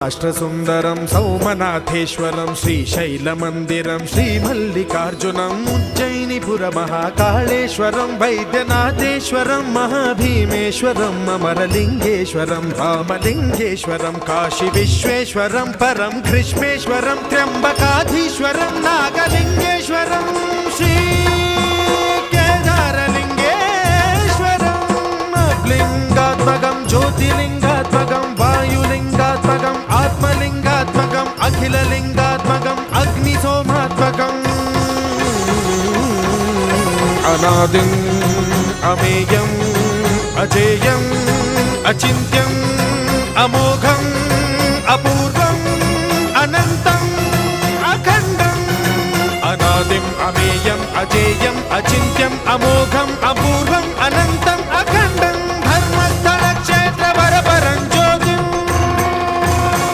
అష్టసుందరం సౌమనాథేశ్వరం శ్రీశైలమందిరం శ్రీమల్లికార్జునం ఉజ్జయినిపుర మహాకాళేశ్వరం వైద్యనాథేశ్వరం మహాభీమేశ్వరం అమరలింగేశ్వరం రామలింగేశ్వరం కాశీ విశ్వేశ్వరం పరం కృష్ణేశ్వరం త్ర్యంబకాధీశ్వరం నాగలింగేశ్వరం శ్రీ కేదారలింగేశ్వరం లింగాత్మకం జ్యోతిలింగాత్మకం వాయులింగాత్మకం ఆత్మలింగాత్మకం అఖిలలింగాత్మకం అగ్నిసోమాత్మకం అనాదిం అమేయం అజేయం అచింత్యం అమోఘం అపూర్వం అనంతం అఖండం అనాదిం అమేయం అజేయం అచింత్యం అమోఘం